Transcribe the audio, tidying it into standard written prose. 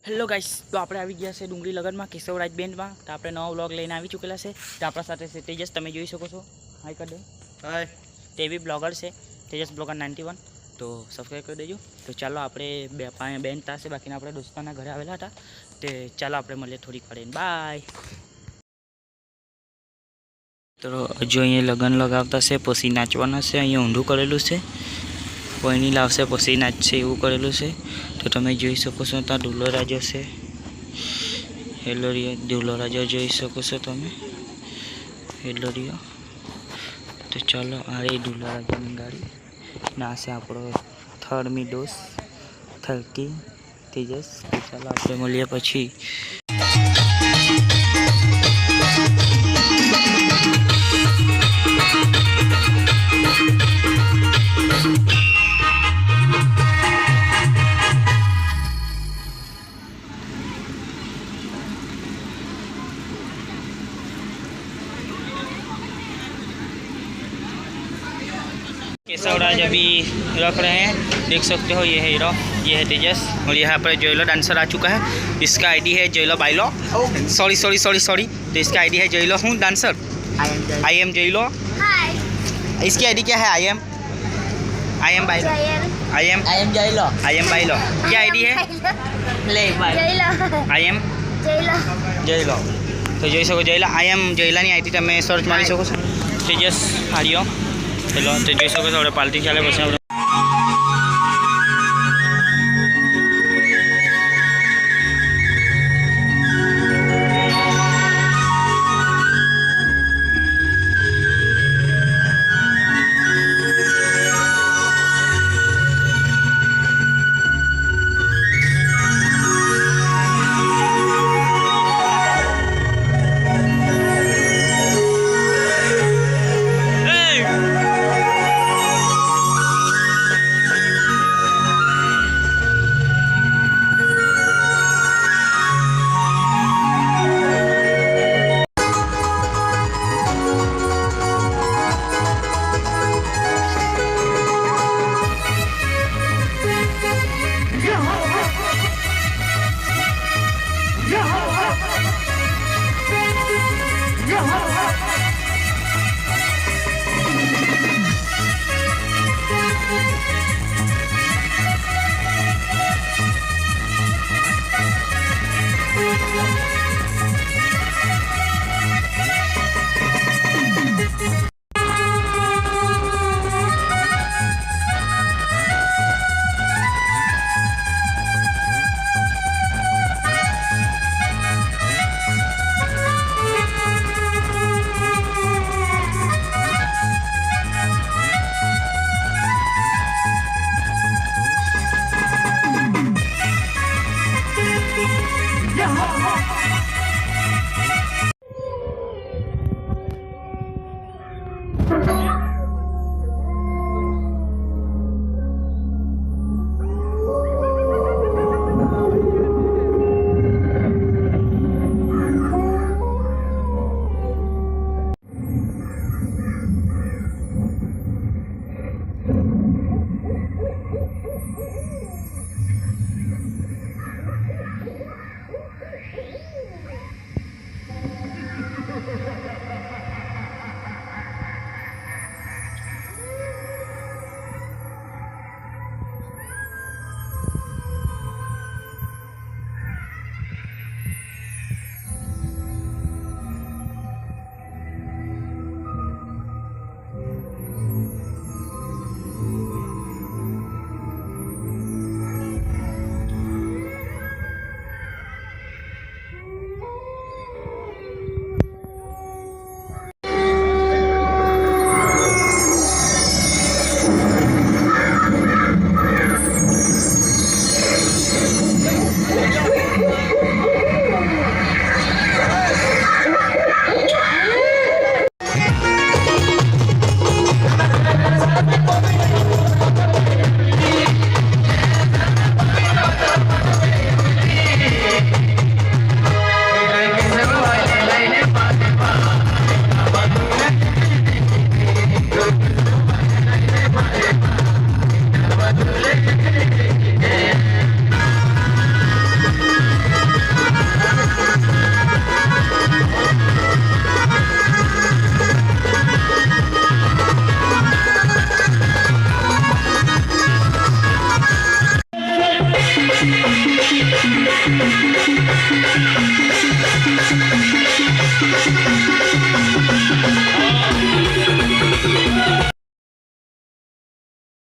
Hello guys, तो આપણે આવી ગયા છે ડુંગળી લગનમાં કેશવરાજ બેન્ડમાં। તો આપણે નવો વ્લોગ લઈને આવી ચૂકેલા છે। તો આપણા સાથે છે તેજસ, તમે જોઈ શકો છો। હાય કર દો। હાય। તે બી બ્લોગર છે, તેજસ બ્લોગર 91। તો સબસ્ક્રાઈબ કરી દેજો। તો ચાલો આપણે બેન્ડ પાસે બાકીના આપણે દોસ્તાના ઘરે આવેલા હતા। તે ચાલો આપણે મળીએ થોડીક વારમાં। બાય। તો હજુ અહીંયા લગન લગાવતા છે, પછી નાચવાના છે। અહીંયા ઊંધું કરેલું છે, કોઈની લાવશે પછી નાચશે એવું કરેલું છે। તો તમે જોઈ શકો છો ત્યાં ઢોલો રાજો છે, હેલોરિયો ઢોલો રાજો જોઈ શકો છો તમે, હેલોરિયો। તો ચાલો આ એ ઢોલો રાજાની ગાડી ના છે આપણો થર્ડમી ડોસ થર્કી તેજસ। તો ચાલો આપણે મળીએ પછી। केशवराज अभी रख रहे हैं, देख सकते हो। ये है हीरो, ये है तेजस, और यहाँ पर जोइलो डांसर आ चुका है। इसका आईडी है जोइलो बाइलो, सॉरी सॉरी सॉरी सॉरी। तो इसका आईडी है जोइलो हूँ डांसर, आई एम जोइलो। इसकी आईडी क्या है? आई एम बाइलो, आई एम बाइलो। क्या आईडी है? आई एम जोइलो। तो જોઈ શકો જોઈલા, आई एम જોઈલાની આઈડી તમે સર્ચ મારી શકો છો। તેજસ હાર્યો चलो तो જોઈ શકો છો। આપણે પાર્ટી ચાલે પછી આપણે